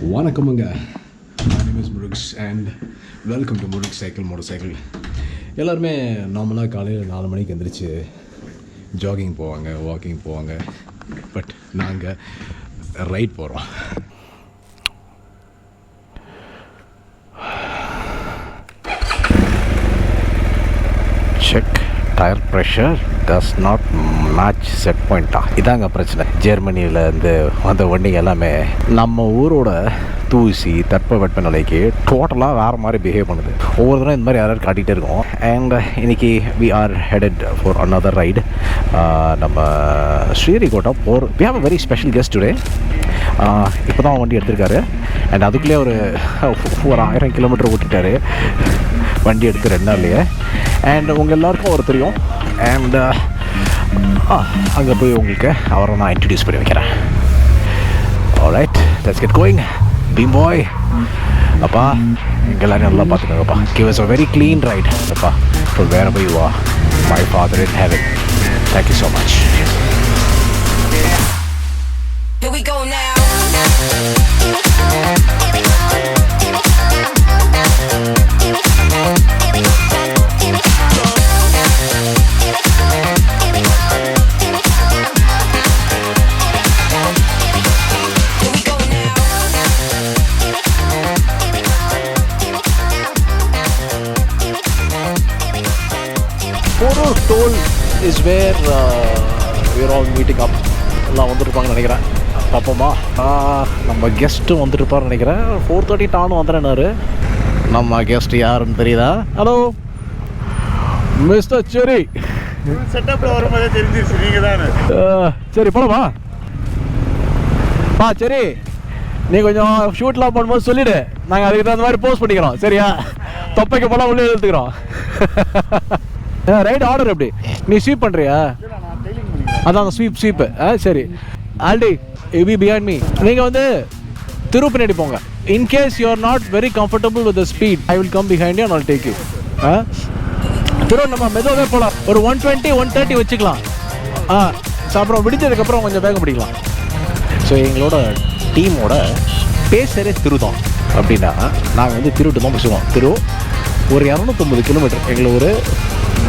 வணக்கமுங்க. My name is Murugs and welcome to Murugs Cycle Motorcycle. எல்லாருமே நார்மலாக காலையில் 4 மணிக்கு எந்திரிச்சு ஜாகிங் போவாங்க, வாக்கிங் போவாங்க. பட் நாங்கள் ரைட் போகிறோம். Check tyre pressure does not match set பாயிண்ட்டா. இதாங்க பிரச்சனை. ஜெர்மனியிலேருந்து வந்த வண்டிங்க எல்லாமே நம்ம ஊரோட தூசி தட்பவெப்பநிலைக்கு டோட்டலாக வேறு மாதிரி பிஹேவ் பண்ணுது. ஒவ்வொரு தடவை இந்த மாதிரி யாராவது காட்டிகிட்டே இருக்கோம். அண்ட் இன்றைக்கி we are headed for another ride. நம்ம Sriharikota we have a very special guest today. இப்போ தான் வண்டி எடுத்திருக்காரு. அண்ட் அதுக்குள்ளே ஒரு 1000 கிலோமீட்டர் ஓட்டிட்டாரு வண்டி எடுத்து 2 நாள்லையே. அண்ட் உங்கள் எல்லாருக்கும் அவர் தெரியும். அண்ட் அங்கே போய் உங்களுக்கு அவரை நான் இன்ட்ரடியூஸ் பண்ணி வைக்கிறேன். Alright, let's get going. Bheem பாய் அப்பா, எங்கள் எல்லாரும் நல்லா பார்த்துக்கோங்கப்பா. Give us a very clean ride அப்பா for wherever you are, my father in heaven. Thank you so much. Here we go now. Toll is where we're all meeting up. எல்லாம் வந்துருப்பாங்கன்னு நினைக்கிறேன். பார்ப்போமா. நம்ம கெஸ்ட்டு வந்துருப்பார்னு நினைக்கிறேன். 4:30 டானும் வந்துடுறாரு. நம்ம கெஸ்ட் யாருன்னு தெரியுதா? ஹலோ மிஸ்டர் செரி. செட்டப்பில் வரும்போதே தெரிஞ்சிருச்சு நீங்கள் தானே. சரி போகலாமா? சரி, நீ கொஞ்சம் ஷூட்லாம் பண்ணும்போது சொல்லிவிடு. நாங்கள் அதுக்கு தகுந்த மாதிரி போஸ்ட் பண்ணிக்கிறோம். சரியா? தொப்பைக்கு போலாம் உள்ளே எழுத்துக்கிறோம். ரைட் ஆர்டர் எப்படி? நீ ஸ்வீப் பண்ணுறியா? அதான் அந்த ஸ்வீப்பு. சரி, ஆல்ரெடி யூ பிஹைண்ட் மீ. நீங்கள் வந்து திரு பின்னாடி போங்க. In case you are not very comfortable with the speed, I will come behind you and I'll take you. Thiru நம்ம மெதுவாகவே போகலாம். ஒரு 120 130 வச்சுக்கலாம். அப்புறம் விடிஞ்சதுக்கப்புறம் கொஞ்சம் வேகம் பிடிக்கலாம். ஸோ எங்களோட டீமோட பேசரே திரு தான். அப்படின்னா நாங்கள் வந்து திருட்டு தான் பேசுவோம். திரு ஒரு 250 கிலோமீட்டர் எங்களை ஒரு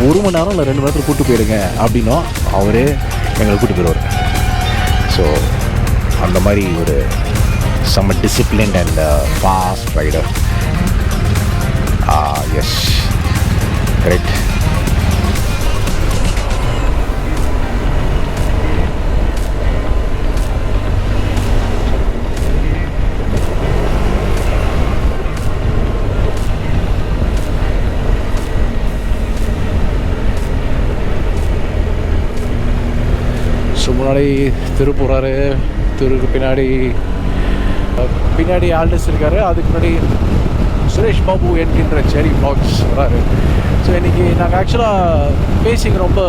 1 மணி நேரம் இல்லை 2 மணி நேரத்தில் கூப்பிட்டு போயிடுங்க அப்படின்னா அவரே எங்களை கூப்பிட்டு போயிடுவார். ஸோ அந்த மாதிரி ஒரு செம்ம discipline and fast rider. Yes, correct. So முன்னாடி திரு போகிறாரு. திருக்கு பின்னாடி ஆல்டஸ் இருக்காரு. அதுக்கு முன்னாடி சுரேஷ் பாபு என்கின்ற செரி வ்ளாக்ஸ் வராரு. ஸோ இன்றைக்கி நாங்கள் ஆக்சுவலாக பேசிங் ரொம்ப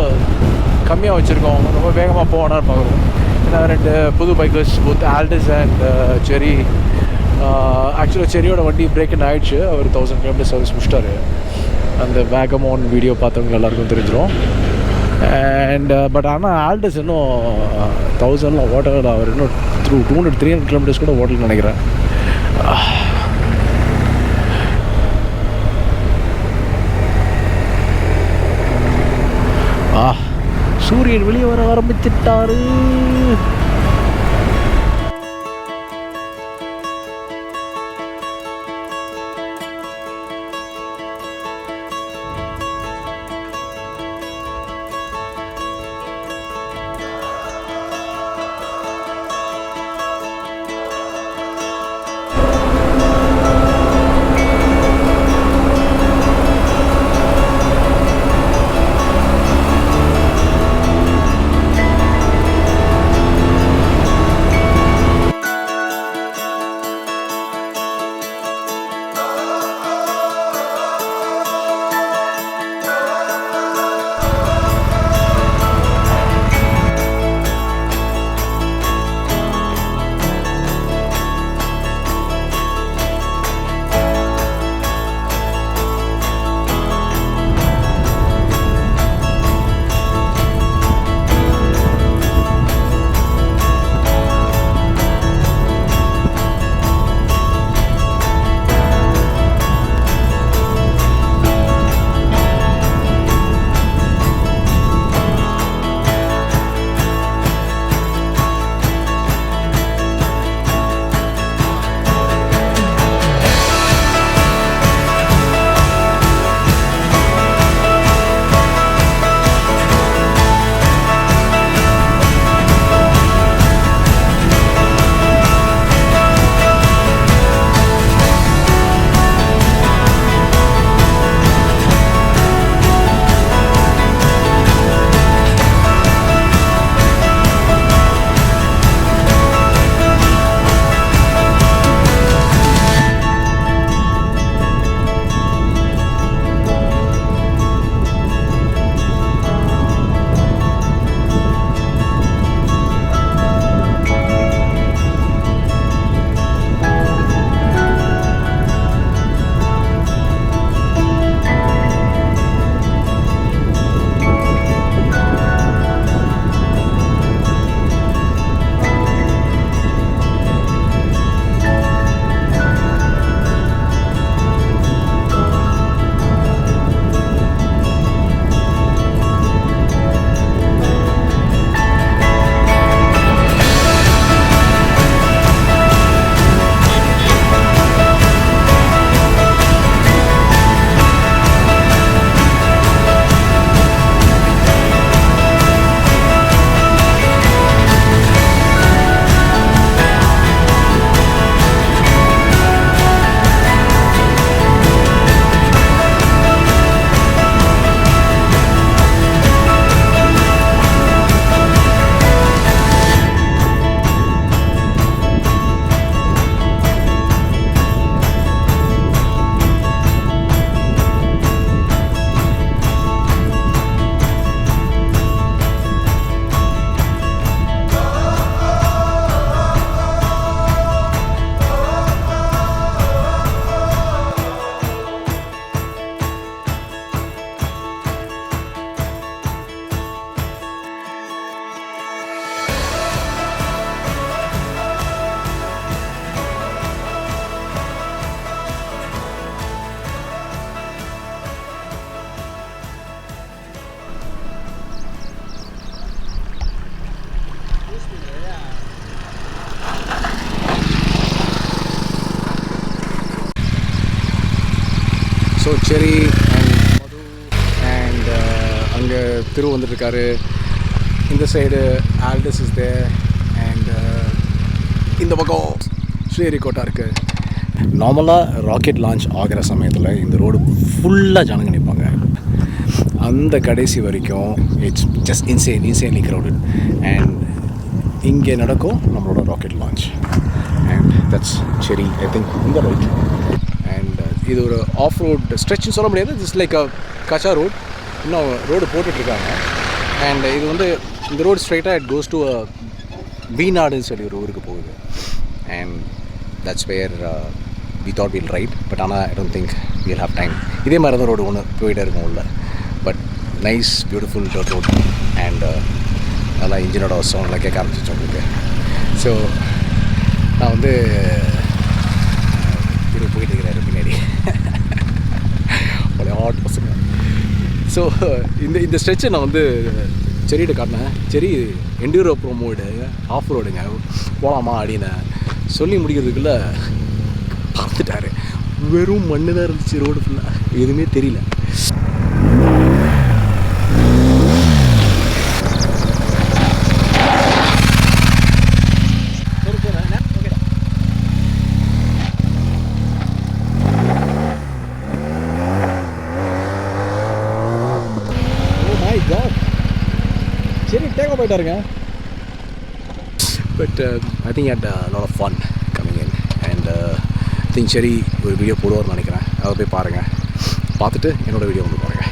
கம்மியாக வச்சுருக்கோம். ரொம்ப வேகமாக போகணும்னு பார்க்குறோம். ஏன்னா 2 புது பைக்கர்ஸ் போத் ஆல்டஸ் அண்ட் செரி. ஆக்சுவலாக செரியோட வண்டி பிரேக் இன் ஆகிடுச்சு. அவர் 1000 கிலோமீட்டர் சர்வீஸ் முடிச்சிட்டாரு. அந்த வேகமோன் வீடியோ பார்த்தவங்க எல்லாருக்கும் தெரிஞ்சிடும். அண்ட் பட் ஆனால் ஆல்டஸ் இன்னும் 1000 ஓட்டல. அவர் இன்னும் 200-300 கிலோமீட்டர்ஸ் கூட ஓட்டலன்னு நினைக்கிறேன். சூரியன் வெளியே வர ஆரம்பிச்சிட்டாரு. ஸோ செரி அண்ட் மது அண்ட் அங்கே திரு வந்துட்டுருக்காரு. இந்த side Aldous is there and இந்த பக்கம் ஸ்ரீஹரிகோட்டா இருக்குது. நார்மலாக ராக்கெட் லான்ச் ஆகிற சமயத்தில் இந்த ரோடு ஃபுல்லாக ஜனங்க நிற்பாங்க. அந்த கடைசி வரைக்கும் இட்ஸ் ஜஸ்ட் இன்சேன்லி க்ரௌடட். அண்ட் இங்கே நடக்கும் நம்மளோட ராக்கெட் லான்ச். அண்ட் தட்ஸ் செரி ஐ திங்க் இந்த ரைட். அண்ட் இது ஒரு ஆஃப் ரோட் ஸ்ட்ரெச்சுன்னு சொல்ல முடியாது. ஜஸ்ட் லைக் அ கச்சா ரோட். இன்னும் ரோடு போட்டுட்ருக்காங்க. அண்ட் இது வந்து இந்த ரோடு ஸ்ட்ரைட்டாக இட் கோஸ் டு வீநாடுன்னு சொல்லி ஒரு ஊருக்கு போகுது. And that's where we thought we'll ride, but I don't think we'll have time. இதே மாதிரி தான் ரோடு ஒன்று போயிட்டே இருக்கும் உள்ள. But nice beautiful dirt road and நல்லா இன்ஜினோட சவுண்ட்லாம் கேட்க ஆரம்பிச்சிச்சு உங்களுக்கு. ஸோ நான் வந்து இவர் போயிட்டு இருக்கிறாரு பின்னாடி ஒரு ஹாட் பசங்க. ஸோ இந்த ஸ்ட்ரெச்சை நான் வந்து செரிகிட்ட காட்டினேன். செரி என்டியூரோ ப்ரோமோடு ஆஃப் ரோடுங்க போகலாமா அப்படின்னு சொல்லி முடிக்கிறதுக்குள்ளே பார்த்துட்டாரு. வெறும் மண்ணு தான் இருந்துச்சு ரோடு ஃபுல்லாக, எதுவுமே தெரியல. சரி டேக் போயிட்டாருங்க. But I think had a lot of fun coming in and think சரி ஒரு வீடியோ போடுவார்னு நினைக்கிறேன். அதை போய் பாருங்கள். பார்த்துட்டு என்னோடய வீடியோ வந்து பாருங்கள்.